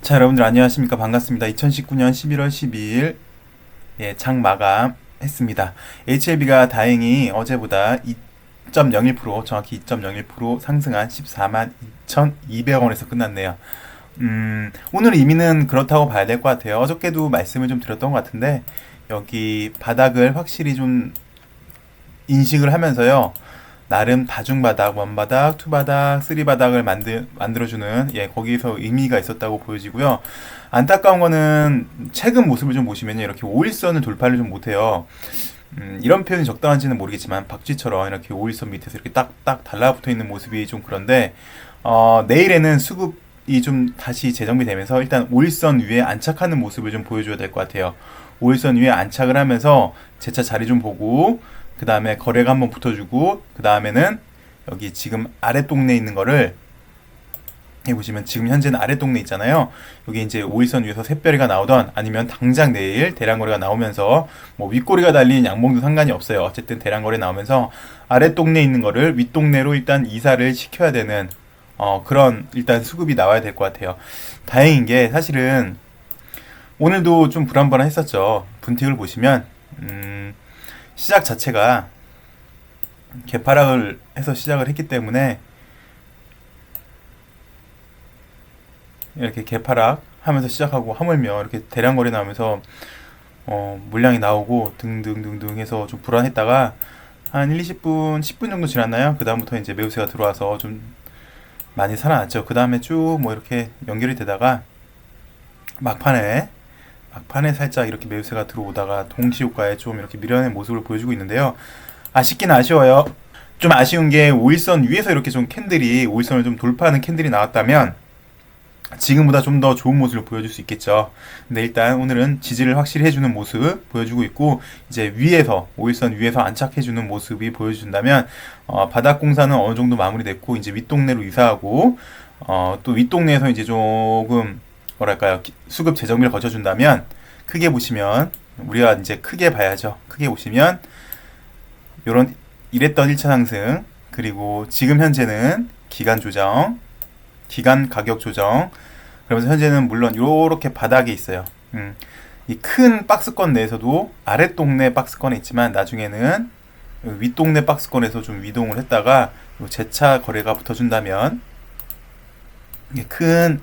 자, 여러분들 안녕하십니까? 반갑습니다. 2019년 11월 12일 장 마감했습니다. HLB가 다행히 어제보다 2.01% 정확히 2.01% 상승한 14만 2,200원에서 끝났네요. 오늘 의미는 그렇다고 봐야 될 것 같아요. 어저께도 말씀을 좀 드렸던 것 같은데 여기 바닥을 확실히 좀 인식을 하면서요. 나름 다중바닥, 원바닥, 투바닥, 쓰리바닥을 만들어주는, 거기에서 의미가 있었다고 보여지고요. 안타까운 거는 최근 모습을 좀 보시면요. 이렇게 5일선을 돌파를 좀 못해요. 이런 표현이 적당한지는 모르겠지만, 박쥐처럼 이렇게 5일선 밑에서 이렇게 딱딱 달라붙어 있는 모습이 좀 그런데, 내일에는 수급이 좀 다시 재정비되면서 일단 5일선 위에 안착하는 모습을 좀 보여줘야 될 것 같아요. 5일선 위에 안착을 하면서 재차 자리 좀 보고, 그 다음에 거래가 한번 붙어주고, 그 다음에는 여기 지금 아래 동네에 있는 거를, 여기 보시면 지금 현재는 아래 동네 있잖아요. 여기 이제 5일선 위에서 샛별이가 나오던, 아니면 당장 내일 대량거래가 나오면서 뭐 윗꼬리가 달린 양봉도 상관이 없어요. 어쨌든 대량거래 나오면서 아래 동네에 있는 거를 윗동네로 일단 이사를 시켜야 되는 그런 일단 수급이 나와야 될 것 같아요. 다행인 게 사실은 오늘도 좀 불안불안했었죠. 분틱을 보시면 시작 자체가 개파락을 해서 시작을 했기 때문에 이렇게 개파락 하면서 시작하고 하물며 이렇게 대량 거래 나오면서 물량이 나오고 등등등등 해서 좀 불안했다가 한 1, 20분, 10분 정도 지났나요? 그 다음부터 이제 매수세가 들어와서 좀 많이 살아났죠. 그 다음에 쭉 뭐 이렇게 연결이 되다가 막판에 살짝 이렇게 매수세가 들어오다가 동시효과에 좀 이렇게 밀어낸 모습을 보여주고 있는데요. 아쉽긴 아쉬워요. 좀 아쉬운 게 5일선 위에서 이렇게 좀 캔들이 5일선을 좀 돌파하는 캔들이 나왔다면 지금보다 좀 더 좋은 모습을 보여줄 수 있겠죠. 근데 일단 오늘은 지지를 확실히 해주는 모습 보여주고 있고, 이제 위에서 5일선 위에서 안착해주는 모습이 보여준다면 바닥 공사는 어느 정도 마무리됐고 이제 윗동네로 이사하고 또 윗동네에서 이제 조금 뭐랄까요, 수급 재정비를 거쳐준다면 크게 보시면 우리가 이제 크게 봐야죠. 크게 보시면 요런 이랬던 1차 상승, 그리고 지금 현재는 기간 조정, 기간 가격 조정, 그러면서 현재는 물론 요렇게 바닥에 있어요. 이 큰 박스권 내에서도 아랫 동네 박스권에 있지만 나중에는 윗 동네 박스권에서 좀 이동을 했다가 재차 거래가 붙어준다면 이게 큰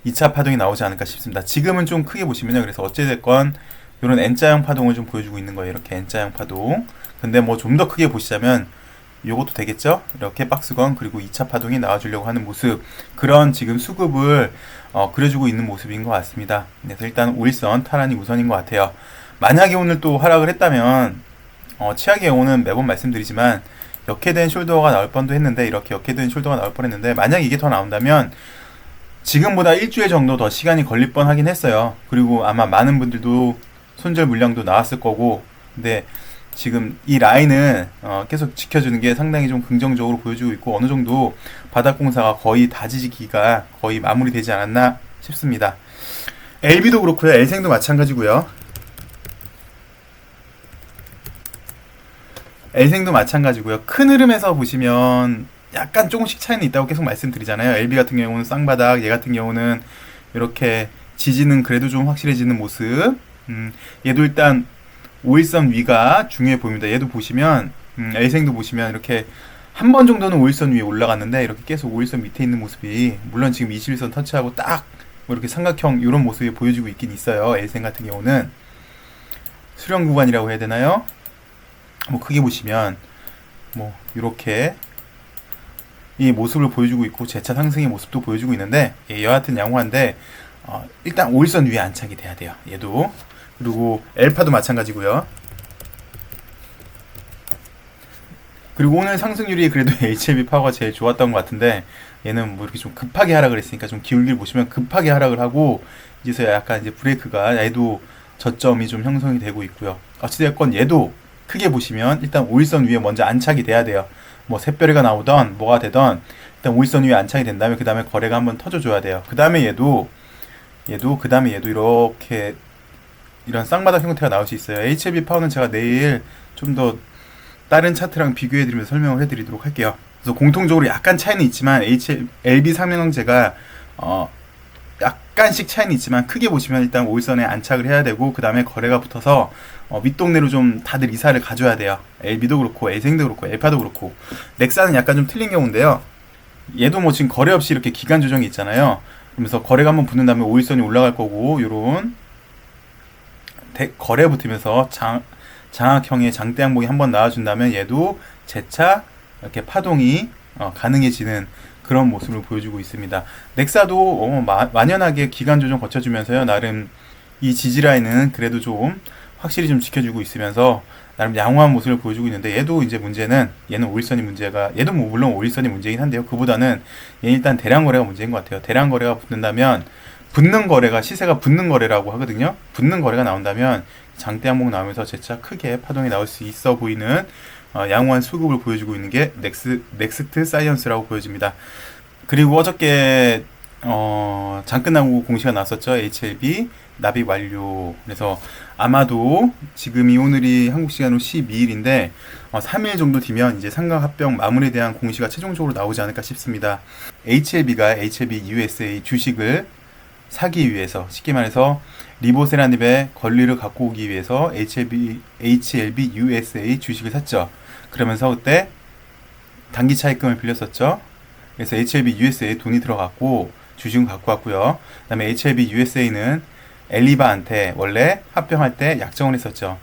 2차 파동이 나오지 않을까 싶습니다. 지금은 좀 크게 보시면요. 그래서 어찌됐건 이런 N자형 파동을 좀 보여주고 있는 거예요. 이렇게 N자형 파동. 근데 뭐 좀 더 크게 보시자면 요것도 되겠죠? 이렇게 박스권 그리고 2차 파동이 나와주려고 하는 모습, 그런 지금 수급을 그려주고 있는 모습인 것 같습니다. 그래서 일단 5일선 탈환이 우선인 것 같아요. 만약에 오늘 또 하락을 했다면 최악의 경우는 매번 말씀드리지만 역해된 숄더가 나올 뻔도 했는데, 이렇게 역해된 숄더가 나올 뻔했는데 만약 이게 더 나온다면 지금보다 일주일 정도 더 시간이 걸릴 뻔 하긴 했어요. 그리고 아마 많은 분들도 손절 물량도 나왔을 거고, 근데 지금 이 라인은 계속 지켜주는 게 상당히 좀 긍정적으로 보여주고 있고, 어느 정도 바닥 공사가 거의 다지기가 거의 마무리되지 않았나 싶습니다. LB도 그렇고요. L생도 마찬가지고요. L생도 마찬가지고요. 큰 흐름에서 보시면 약간 조금씩 차이는 있다고 계속 말씀드리잖아요. LB 같은 경우는 쌍바닥, 얘 같은 경우는 이렇게 지지는 그래도 좀 확실해지는 모습. 얘도 일단 5일선 위가 중요해 보입니다. 얘도 보시면 L생도 보시면 이렇게 한 번 정도는 5일선 위에 올라갔는데 이렇게 계속 5일선 밑에 있는 모습이, 물론 지금 21선 터치하고 딱 뭐 이렇게 삼각형 이런 모습이 보여지고 있긴 있어요. L생 같은 경우는 수렴 구간이라고 해야 되나요? 뭐 크게 보시면 뭐 이렇게 이 모습을 보여주고 있고 재차 상승의 모습도 보여주고 있는데, 여하튼 양호한데 일단 5일선 위에 안착이 돼야 돼요. 얘도. 그리고 엘파도 마찬가지고요. 그리고 오늘 상승률이 그래도 HLB 파워가 제일 좋았던 것 같은데, 얘는 뭐 이렇게 좀 급하게 하락을 했으니까 좀 기울기를 보시면 급하게 하락을 하고 이제서야 약간 이제 브레이크가, 얘도 저점이 좀 형성이 되고 있고요. 어찌됐건 얘도 크게 보시면 일단 5일선 위에 먼저 안착이 돼야 돼요. 뭐 샛별이가 나오던 뭐가 되던 일단 5일선 위에 안착이 된다면 그 다음에 거래가 한번 터져줘야 돼요. 그 다음에 얘도 그 다음에 얘도 이렇게 이런 쌍바닥 형태가 나올 수 있어요. HLB 파워는 제가 내일 좀 더 다른 차트랑 비교해드리면서 설명을 해드리도록 할게요. 그래서 공통적으로 약간 차이는 있지만 LB 상명제가 약간씩 차이는 있지만 크게 보시면 일단 5일선에 안착을 해야 되고 그 다음에 거래가 붙어서 윗동네로 좀 다들 이사를 가줘야 돼요. LB도 그렇고 엘생도 그렇고 엘파도 그렇고. 넥사는 약간 좀 틀린 경우인데요. 얘도 뭐 지금 거래 없이 이렇게 기간 조정이 있잖아요. 그러면서 거래가 한번 붙는 다음에 5일선이 올라갈 거고 요런 거래 붙으면서 장악형의 장대 항목이 한번 나와준다면 얘도 재차 이렇게 파동이 가능해지는 그런 모습을 보여주고 있습니다. 넥사도 만연하게 기간 조정 거쳐주면서요. 나름 이 지지라인은 그래도 좀 확실히 좀 지켜주고 있으면서 나름 양호한 모습을 보여주고 있는데 얘도 이제 문제는 얘는 5일선이 문제가 얘도 뭐 물론 5일선이 문제긴 한데요. 그보다는 얘는 일단 대량 거래가 문제인 것 같아요. 대량 거래가 붙는다면 붙는 거래가 시세가 붙는 거래라고 하거든요. 붙는 거래가 나온다면 장대 항목 나오면서 재차 크게 파동이 나올 수 있어 보이는 양호한 수급을 보여주고 있는 게 넥스트 사이언스라고 보여집니다. 그리고 어저께 장 끝나고 공시가 나왔었죠. HLB 납입 완료. 그래서 아마도 지금이 오늘이 한국 시간으로 12일인데 3일 정도 뒤면 이제 삼각합병 마무리에 대한 공시가 최종적으로 나오지 않을까 싶습니다. HLB가 HLB USA 주식을 사기 위해서 쉽게 말해서 리보세라닙의 권리를 갖고 오기 위해서 HLB USA 주식을 샀죠. 그러면서 그때 단기 차익금을 빌렸었죠. 그래서 HLB USA에 돈이 들어갔고 주식은 갖고 왔고요. 그 다음에 HLB USA는 엘리바한테 원래 합병할 때 약정을 했었죠.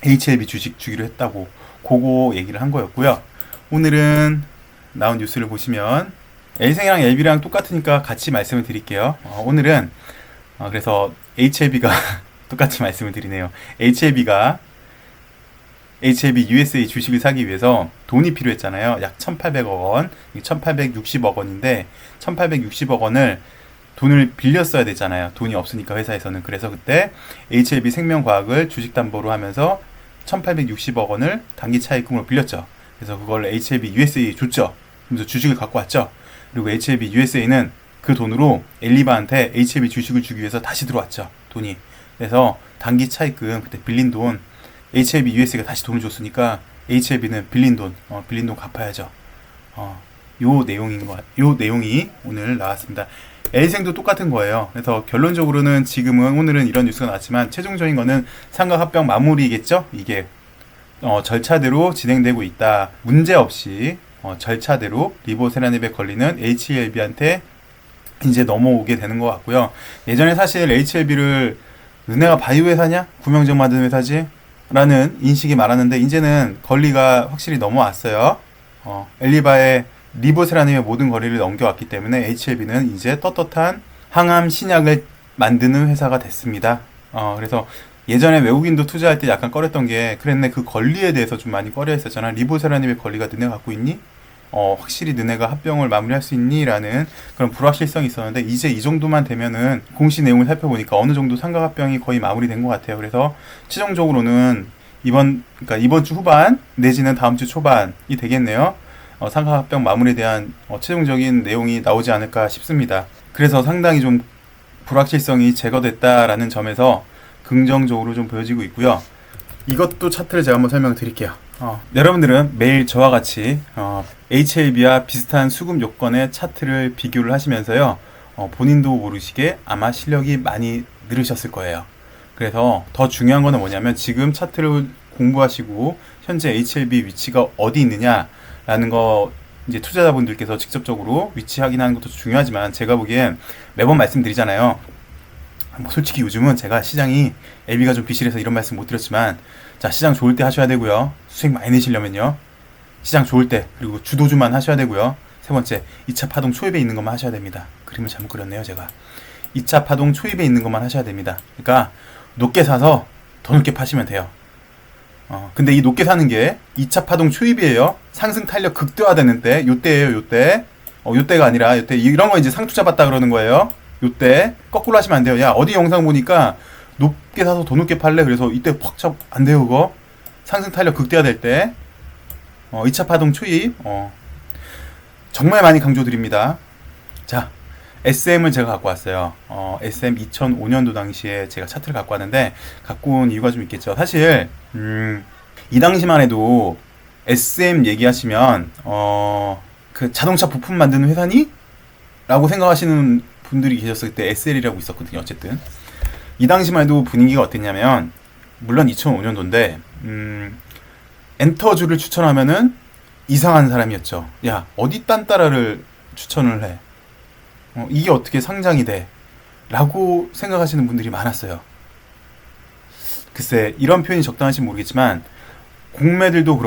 HLB 주식 주기로 했다고 그거 얘기를 한 거였고요. 오늘은 나온 뉴스를 보시면 L생이랑 LB랑 똑같으니까 같이 말씀을 드릴게요. 오늘은 그래서 HLB가 똑같이 말씀을 드리네요. HLB가 HLB USA 주식을 사기 위해서 돈이 필요했잖아요. 약 1,800억 원, 1,860억 원인데 1,860억 원을 돈을 빌렸어야 되잖아요. 돈이 없으니까 회사에서는. 그래서 그때 HLB 생명과학을 주식담보로 하면서 1,860억 원을 단기 차익금으로 빌렸죠. 그래서 그걸 HLB USA에 줬죠. 그래서 주식을 갖고 왔죠. 그리고 HLB USA는 그 돈으로 엘리바한테 HLB 주식을 주기 위해서 다시 들어왔죠. 돈이. 그래서 단기 차익금 그때 빌린 돈 HLB USA가 다시 돈을 줬으니까 HLB는 빌린 돈 갚아야죠. 요 내용이 오늘 나왔습니다. L생도 똑같은 거예요. 그래서 결론적으로는 지금은 오늘은 이런 뉴스가 나왔지만 최종적인 거는 삼각합병 마무리겠죠. 이게 절차대로 진행되고 있다. 문제없이 절차대로 리보세라닙에 걸리는 HLB한테 이제 넘어오게 되는 것 같고요. 예전에 사실 HLB를 너네가 바이오 회사냐? 구명정 만드는 회사지? 라는 인식이 많았는데 이제는 권리가 확실히 넘어왔어요. 엘리바의 리보세라님의 모든 거리를 넘겨왔기 때문에 HLB는 이제 떳떳한 항암 신약을 만드는 회사가 됐습니다. 그래서 예전에 외국인도 투자할 때 약간 꺼렸던 게 그랬네. 그 권리에 대해서 좀 많이 꺼려 했었잖아. 리보세라님의 권리가 너네 갖고 있니? 확실히 너네가 합병을 마무리할 수 있니? 라는 그런 불확실성이 있었는데 이제 이 정도만 되면은 공시 내용을 살펴보니까 어느 정도 삼각합병이 거의 마무리된 것 같아요. 그래서 최종적으로는 이번 주 후반 내지는 다음 주 초반이 되겠네요. 삼각합병 마무리에 대한 최종적인 내용이 나오지 않을까 싶습니다. 그래서 상당히 좀 불확실성이 제거됐다라는 점에서 긍정적으로 좀 보여지고 있고요. 이것도 차트를 제가 한번 설명을 드릴게요. 여러분들은 매일 저와 같이 HLB와 비슷한 수급 요건의 차트를 비교를 하시면서요. 본인도 모르시게 아마 실력이 많이 늘으셨을 거예요. 그래서 더 중요한 거는 뭐냐면 지금 차트를 공부하시고 현재 HLB 위치가 어디 있느냐라는 거 이제 투자자분들께서 직접적으로 위치 확인하는 것도 중요하지만 제가 보기엔 매번 말씀드리잖아요. 솔직히 요즘은 제가 시장이 LB가 좀 비실해서 이런 말씀 못 드렸지만 자, 시장 좋을 때 하셔야 되고요. 수익 많이 내시려면요. 시장 좋을 때 그리고 주도주만 하셔야 되고요. 세 번째, 2차 파동 초입에 있는 것만 하셔야 됩니다. 그림을 잘못 그렸네요, 제가. 2차 파동 초입에 있는 것만 하셔야 됩니다. 그러니까 높게 사서 더 높게 파시면 돼요. 근데 이 높게 사는 게 2차 파동 초입이에요. 상승 탄력 극대화되는 때, 요때예요, 요때. 요때가 아니라 요때 이런 거 이제 상투 잡았다 그러는 거예요. 요때 거꾸로 하시면 안 돼요. 야, 어디 영상 보니까 높게 사서 더 높게 팔래? 그래서 이때 퍽 잡 안 돼요, 그거. 상승 탄력 극대화될 때 2차 파동 초입 정말 많이 강조드립니다. 자, SM을 제가 갖고 왔어요. SM 2005년도 당시에 제가 차트를 갖고 왔는데 갖고 온 이유가 좀 있겠죠. 사실 이 당시만 해도 SM 얘기하시면 그 자동차 부품 만드는 회사니? 라고 생각하시는 분들이 계셨을 때 SL이라고 있었거든요. 어쨌든 이 당시만 해도 분위기가 어땠냐면, 물론 2005년도인데 엔터주를 추천하면은 이상한 사람이었죠. 야, 어디 딴따라를 추천을 해? 이게 어떻게 상장이 돼? 라고 생각하시는 분들이 많았어요. 글쎄, 이런 표현이 적당한지 모르겠지만 공매들도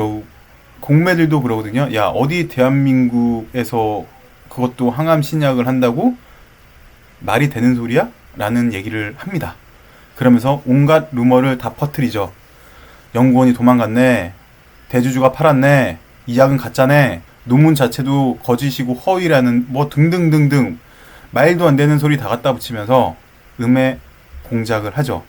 그러거든요. 야, 어디 대한민국에서 그것도 항암 신약을 한다고 말이 되는 소리야? 라는 얘기를 합니다. 그러면서 온갖 루머를 다 퍼뜨리죠. 연구원이 도망갔네. 대주주가 팔았네. 이 약은 가짜네. 논문 자체도 거짓이고 허위라는 뭐 등등등등 말도 안 되는 소리 다 갖다 붙이면서 음해 공작을 하죠.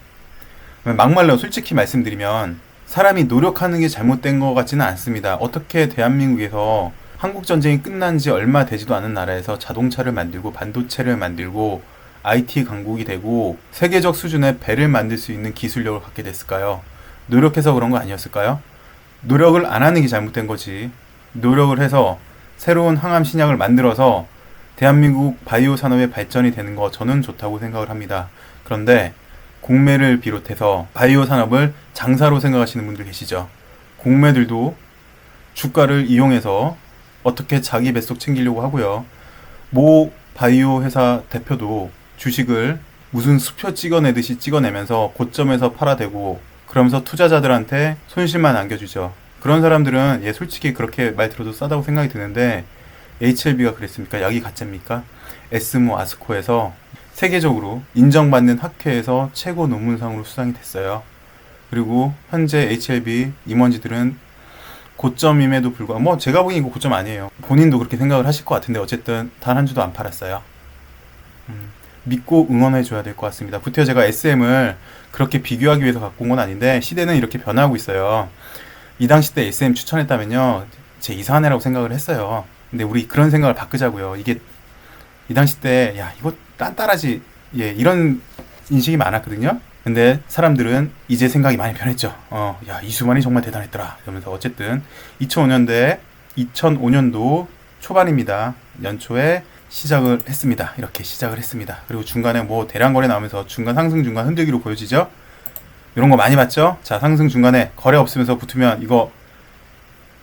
막말로 솔직히 말씀드리면 사람이 노력하는 게 잘못된 것 같지는 않습니다. 어떻게 대한민국에서 한국전쟁이 끝난 지 얼마 되지도 않은 나라에서 자동차를 만들고 반도체를 만들고 IT 강국이 되고 세계적 수준의 배를 만들 수 있는 기술력을 갖게 됐을까요? 노력해서 그런 거 아니었을까요? 노력을 안 하는 게 잘못된 거지. 노력을 해서 새로운 항암 신약을 만들어서 대한민국 바이오 산업의 발전이 되는 거 저는 좋다고 생각을 합니다. 그런데 공매를 비롯해서 바이오 산업을 장사로 생각하시는 분들 계시죠. 공매들도 주가를 이용해서 어떻게 자기 뱃속 챙기려고 하고요. 모 바이오 회사 대표도 주식을 무슨 수표 찍어내듯이 찍어내면서 고점에서 팔아대고 그러면서 투자자들한테 손실만 안겨주죠. 그런 사람들은 솔직히 그렇게 말 들어도 싸다고 생각이 드는데, HLB가 그랬습니까? 약이 가짜입니까? 에스모 아스코에서 세계적으로 인정받는 학회에서 최고 논문상으로 수상이 됐어요. 그리고 현재 HLB 임원지들은 고점임에도 불구하고, 제가 보기엔 이거 고점 아니에요. 본인도 그렇게 생각을 하실 것 같은데 어쨌든 단 한 주도 안 팔았어요. 믿고 응원해 줘야 될 것 같습니다. 부터 제가 SM을 그렇게 비교하기 위해서 갖고 온 건 아닌데 시대는 이렇게 변하고 있어요. 이 당시 때 SM 추천했다면요, 제 이상한 애라고 생각을 했어요. 근데 우리 그런 생각을 바꾸자고요. 이게 이 당시 때 야, 이거 딴따라지, 이런 인식이 많았거든요. 근데 사람들은 이제 생각이 많이 변했죠. 야, 이수만이 정말 대단했더라 이러면서. 어쨌든 2005년도 초반입니다. 연초에 시작을 했습니다. 이렇게 시작을 했습니다. 그리고 중간에 대량거래 나오면서 중간 상승 중간 흔들기로 보여지죠. 이런 거 많이 봤죠. 자, 상승 중간에 거래 없으면서 붙으면 이거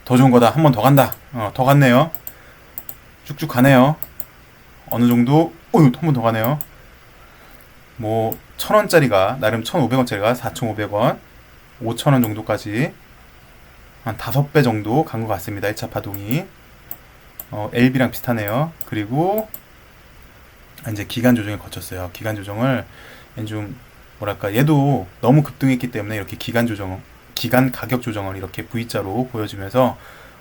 더 좋은 거다. 한 번 더 간다. 더 갔네요. 쭉쭉 가네요. 어느 정도 한 번 더 가네요. 1,000원짜리가 나름 1,500원짜리가 4,500원, 5,000원 정도까지 한 5배 정도 간 것 같습니다. 1차 파동이. LB랑 비슷하네요. 그리고 이제 기간 조정을 거쳤어요. 기간 조정을 좀 얘도 너무 급등했기 때문에 이렇게 기간 가격 조정을 이렇게 V자로 보여주면서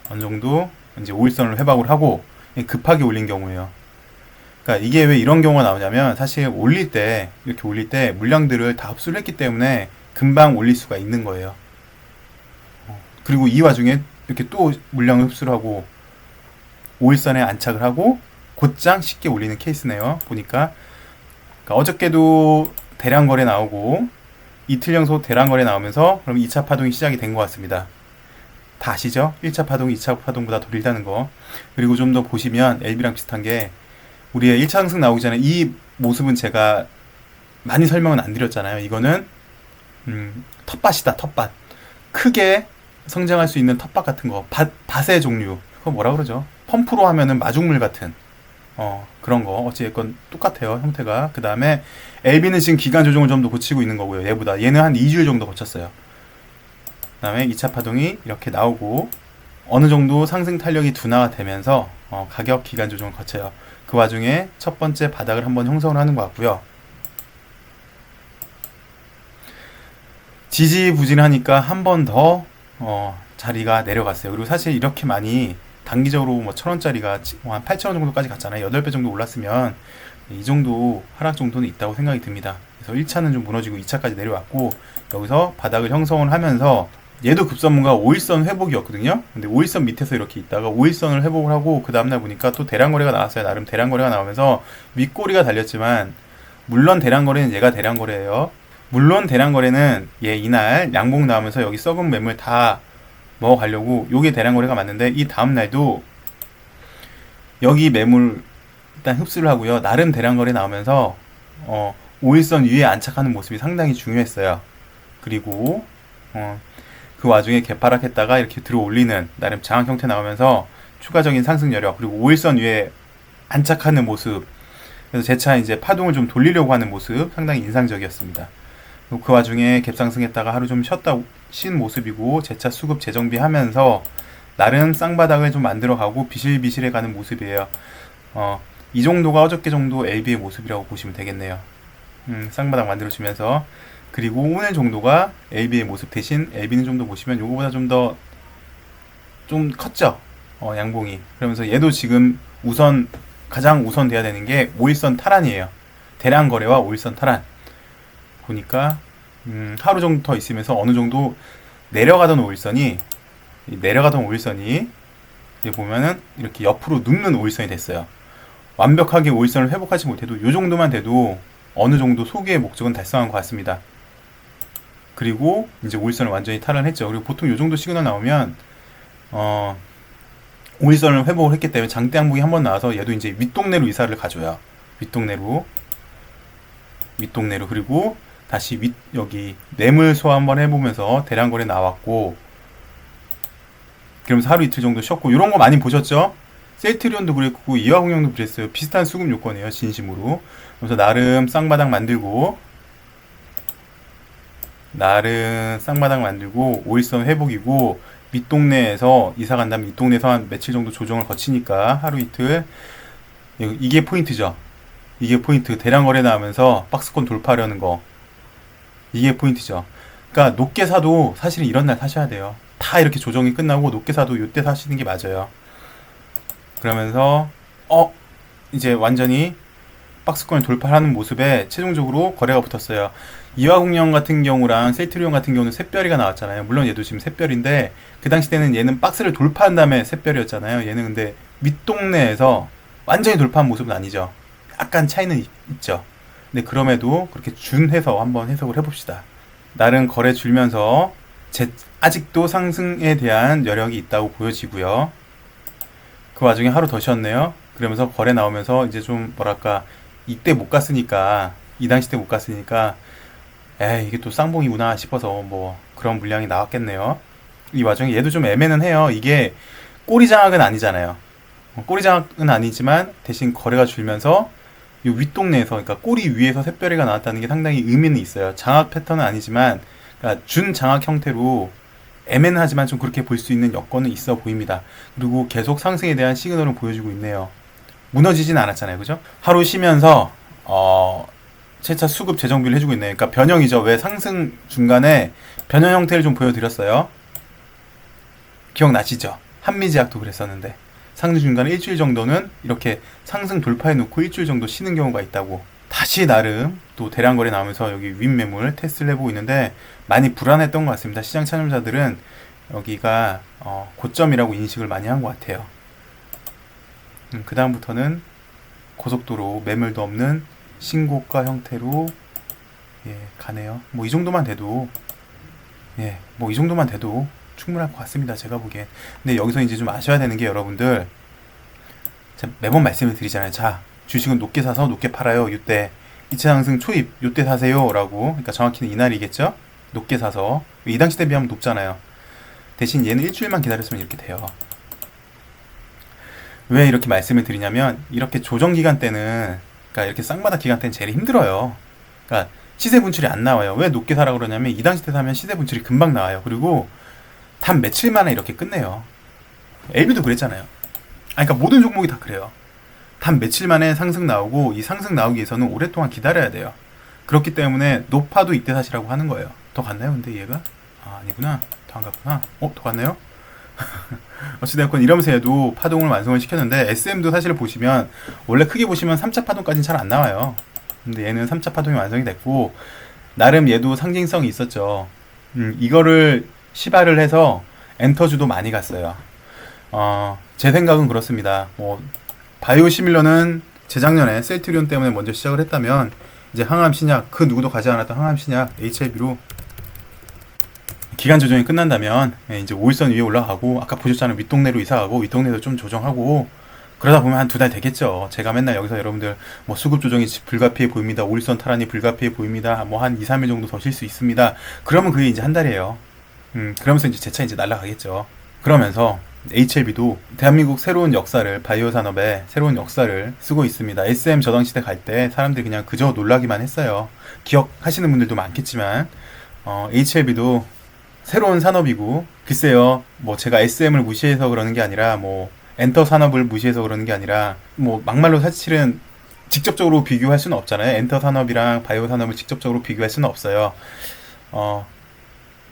어느 정도 이제 5일선을 회복을 하고 급하게 올린 경우에요. 그러니까 이게 왜 이런 경우가 나오냐면, 사실 이렇게 올릴 때 물량들을 다 흡수를 했기 때문에 금방 올릴 수가 있는 거예요. 그리고 이 와중에 이렇게 또 물량을 흡수를 하고 5일선에 안착을 하고 곧장 쉽게 올리는 케이스네요. 보니까. 그러니까 어저께도 대량 거래 나오고 이틀 연속 대량 거래 나오면서 그럼 2차 파동이 시작이 된 것 같습니다. 다 아시죠? 1차 파동, 2차 파동보다 더 길다는 거. 그리고 좀 더 보시면 LB랑 비슷한 게, 우리의 1차 상승 나오기 전에 이 모습은 제가 많이 설명은 안 드렸잖아요. 이거는 텃밭이다, 텃밭. 크게 성장할 수 있는 텃밭 같은 거. 밭의 종류. 그거 뭐라 그러죠? 펌프로 하면은 마중물 같은 그런 거. 어찌됐건 똑같아요, 형태가. 그 다음에 LB는 지금 기간 조정을 좀 더 고치고 있는 거고요. 얘보다. 얘는 한 2주일 정도 거쳤어요. 그 다음에 2차 파동이 이렇게 나오고 어느 정도 상승 탄력이 둔화가 되면서 가격 기간 조정을 거쳐요. 그 와중에 첫 번째 바닥을 한번 형성을 하는 것 같고요. 지지부진하니까 한 번 더 자리가 내려갔어요. 그리고 사실 이렇게 많이 단기적으로 1,000원짜리가 한 8,000원 정도까지 갔잖아요. 8배 정도 올랐으면 이 정도 하락 정도는 있다고 생각이 듭니다. 그래서 1차는 좀 무너지고 2차까지 내려왔고, 여기서 바닥을 형성을 하면서 얘도 급선무가 5일선 회복이었거든요. 근데 5일선 밑에서 이렇게 있다가 5일선을 회복을 하고 그 다음날 보니까 또 대량거래가 나왔어요. 나름 대량거래가 나오면서 윗꼬리가 달렸지만, 물론 대량거래는 얘가 대량거래예요. 물론 대량거래는 얘 이날 양봉 나오면서 여기 썩은 매물 다 먹어가려고 요게 대량거래가 맞는데, 이 다음날도 여기 매물 일단 흡수를 하고요. 나름 대량거래 나오면서 5일선 위에 안착하는 모습이 상당히 중요했어요. 그리고 그 와중에 개파락했다가 이렇게 들어 올리는 나름 장악 형태 나오면서 추가적인 상승 여력, 그리고 5일선 위에 안착하는 모습, 그래서 재차 이제 파동을 좀 돌리려고 하는 모습 상당히 인상적이었습니다. 그 와중에 갭상승했다가 하루 좀 쉰 모습이고 재차 수급 재정비하면서 나름 쌍바닥을 좀 만들어가고 비실비실해 가는 모습이에요. 이 정도가 어저께 정도 LB의 모습이라고 보시면 되겠네요. 쌍바닥 만들어주면서, 그리고 오늘 정도가 LB의 모습 대신 LB는 좀 더 보시면 요거보다 좀 컸죠. 양봉이. 그러면서 얘도 지금 가장 우선 돼야 되는 게 5일선 탈환이에요. 대량 거래와 5일선 탈환. 보니까 하루 정도 더 있으면서 어느 정도 내려가던 5일선이 이제 보면은 이렇게 옆으로 눕는 5일선이 됐어요. 완벽하게 5일선을 회복하지 못해도 이 정도만 돼도 어느 정도 소기의 목적은 달성한 것 같습니다. 그리고 이제 5일선을 완전히 탈환했죠. 그리고 보통 이 정도 시그널 나오면 5일선을 회복을 했기 때문에 장대 항목이 한번 나와서 얘도 이제 윗동네로 이사를 가줘요. 윗동네로. 그리고 다시 여기 매물 소화 한번 해보면서 대량 거래 나왔고, 그러면서 하루 이틀 정도 쉬었고, 이런 거 많이 보셨죠? 셀트리온도 그랬고 이화공영도 그랬어요. 비슷한 수급 요건이에요, 진심으로. 그래서 나름 쌍바닥 만들고 5일선 회복이고, 윗동네에서 이사 간다면 윗동네에서 한 며칠 정도 조정을 거치니까 하루 이틀, 이게 포인트죠. 이게 포인트. 대량 거래 나오면서 박스권 돌파하려는 거, 이게 포인트죠. 그러니까 높게 사도 사실은 이런 날 사셔야 돼요. 다 이렇게 조정이 끝나고 높게 사도 이때 사시는 게 맞아요. 그러면서 이제 완전히 박스권을 돌파하는 모습에 최종적으로 거래가 붙었어요. 이화공영 같은 경우랑 셀트리온 같은 경우는 샛별이가 나왔잖아요. 물론 얘도 지금 샛별인데 그 당시 때는 얘는 박스를 돌파한 다음에 샛별이었잖아요. 얘는 근데 윗동네에서 완전히 돌파한 모습은 아니죠. 약간 차이는 있죠. 근데 그럼에도 그렇게 준해서 한번 해석을 해봅시다. 나름 거래 줄면서 아직도 상승에 대한 여력이 있다고 보여지고요. 그 와중에 하루 더 쉬었네요. 그러면서 거래 나오면서 이제 좀 뭐랄까, 이때 못 갔으니까, 이 당시 때 못 갔으니까 이게 또 쌍봉이구나 싶어서 뭐 그런 물량이 나왔겠네요. 이 와중에 얘도 좀 애매는 해요. 이게 꼬리 장악은 아니잖아요. 꼬리 장악은 아니지만 대신 거래가 줄면서 이 윗동네에서, 그러니까 꼬리 위에서 샛별이가 나왔다는 게 상당히 의미는 있어요. 장악 패턴은 아니지만, 그러니까 준 장악 형태로 애매는 하지만 좀 그렇게 볼 수 있는 여건은 있어 보입니다. 그리고 계속 상승에 대한 시그널을 보여주고 있네요. 무너지진 않았잖아요. 그죠? 하루 쉬면서 재차 수급 재정비를 해주고 있네요. 그러니까 변형이죠. 왜 상승 중간에 변형 형태를 좀 보여드렸어요. 기억나시죠? 한미제약도 그랬었는데 상승 중간에 일주일 정도는 이렇게 상승 돌파해 놓고 일주일 정도 쉬는 경우가 있다고. 다시 나름 또 대량 거래 나오면서 여기 윗매물 테스트를 해보고 있는데 많이 불안했던 것 같습니다. 시장 참여자들은 여기가 고점이라고 인식을 많이 한 것 같아요. 그 다음부터는 고속도로 매물도 없는 신고가 형태로 가네요. 뭐 이 정도만 돼도 뭐 이 정도만 돼도 충분할 것 같습니다. 제가 보기엔. 근데 여기서 이제 좀 아셔야 되는 게, 여러분들 제가 매번 말씀을 드리잖아요. 자, 주식은 높게 사서 높게 팔아요. 이때 2차 상승 초입 이때 사세요 라고. 그러니까 정확히는 이날이겠죠. 높게 사서 이 당시 때 비하면 높잖아요. 대신 얘는 일주일만 기다렸으면 이렇게 돼요. 왜 이렇게 말씀을 드리냐면, 이렇게 조정 기간 때는, 그러니까 이렇게 쌍바닥 기간 때는 제일 힘들어요. 그러니까 시세 분출이 안 나와요. 왜 높게 사라고 그러냐면, 이 당시 때 사면 시세 분출이 금방 나와요. 그리고 단 며칠 만에 이렇게 끝내요. LB도 그랬잖아요. 그러니까 모든 종목이 다 그래요. 단 며칠 만에 상승 나오고, 이 상승 나오기 위해서는 오랫동안 기다려야 돼요. 그렇기 때문에 높아도 이때 사시라고 하는 거예요. 더 갔나요? 근데 얘가? 아니구나. 더 안 갔구나. 더 갔나요? 어찌되었건 이러면서 얘도 파동을 완성을 시켰는데, SM도 사실 보시면 원래 크게 보시면 3차 파동까지는 잘 안 나와요. 근데 얘는 3차 파동이 완성이 됐고, 나름 얘도 상징성이 있었죠. 이거를 시발을 해서 엔터주도 많이 갔어요. 제 생각은 그렇습니다. 바이오시밀러는 재작년에 셀트리온 때문에 먼저 시작을 했다면, 이제 항암 신약, 그 누구도 가지 않았던 항암 신약 HIB로 기간 조정이 끝난다면 이제 5일선 위에 올라가고, 아까 보셨잖아요. 윗동네로 이사가고 윗동네도 좀 조정하고, 그러다 보면 한 2달 되겠죠. 제가 맨날 여기서 여러분들 뭐 수급 조정이 불가피해 보입니다. 5일선 탈환이 불가피해 보입니다. 뭐 한 2, 3일 정도 더 쉴 수 있습니다. 그러면 그게 이제 한 달이에요. 그러면서 이제 제 차 이제 날아가겠죠. 그러면서 HLB도 대한민국 새로운 역사를, 바이오 산업의 새로운 역사를 쓰고 있습니다. SM 저당 시대 갈 때 사람들이 그냥 그저 놀라기만 했어요. 기억하시는 분들도 많겠지만, HLB도 새로운 산업이고, 글쎄요, 뭐 제가 SM을 무시해서 그러는 게 아니라, 뭐 엔터 산업을 무시해서 그러는 게 아니라, 뭐 막말로 사실은 직접적으로 비교할 수는 없잖아요. 엔터 산업이랑 바이오 산업을 직접적으로 비교할 수는 없어요.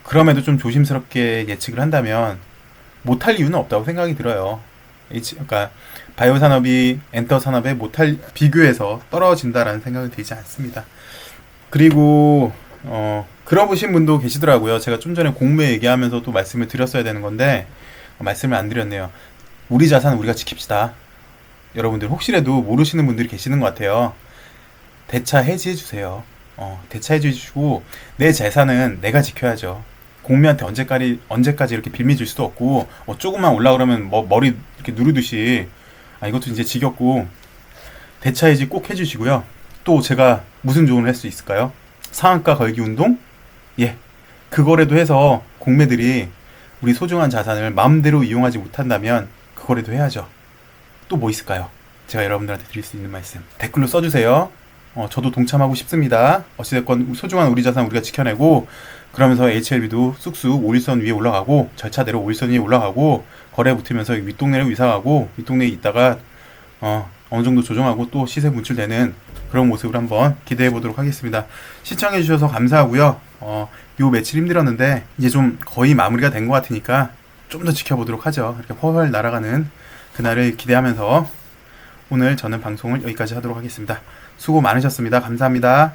그럼에도 좀 조심스럽게 예측을 한다면 못할 이유는 없다고 생각이 들어요. 그러니까 바이오 산업이 엔터 산업에 못할 비교해서 떨어진다라는 생각은 들지 않습니다. 그리고 들어보신 분도 계시더라고요. 제가 좀 전에 공매 얘기하면서 또 말씀을 드렸어야 되는 건데 말씀을 안 드렸네요. 우리 자산 우리가 지킵시다. 여러분들 혹시라도 모르시는 분들이 계시는 것 같아요. 대차 해지해 주세요. 대차 해지해 주시고 내 재산은 내가 지켜야죠. 공매한테 언제까지 이렇게 빌미 줄 수도 없고 조금만 올라오려면 뭐 머리 이렇게 누르듯이 이것도 이제 지겹고 대차 해지 꼭 해주시고요. 또 제가 무슨 조언을 할 수 있을까요? 상한가 걸기 운동? 예, 그거라도 해서 공매들이 우리 소중한 자산을 마음대로 이용하지 못한다면 그거라도 해야죠. 또 뭐 있을까요? 제가 여러분들한테 드릴 수 있는 말씀 댓글로 써주세요. 저도 동참하고 싶습니다. 어찌됐건 소중한 우리 자산 우리가 지켜내고 그러면서 HLB도 쑥쑥 5일선 위에 올라가고 절차대로 5일선 위에 올라가고 거래 붙으면서 윗동네로 이사가고 윗동네에 있다가 어느 정도 조정하고 또 시세 분출되는 그런 모습을 한번 기대해 보도록 하겠습니다. 시청해 주셔서 감사하고요. 요 며칠 힘들었는데 이제 좀 거의 마무리가 된 것 같으니까 좀 더 지켜보도록 하죠. 이렇게 훨훨 날아가는 그날을 기대하면서 오늘 저는 방송을 여기까지 하도록 하겠습니다. 수고 많으셨습니다. 감사합니다.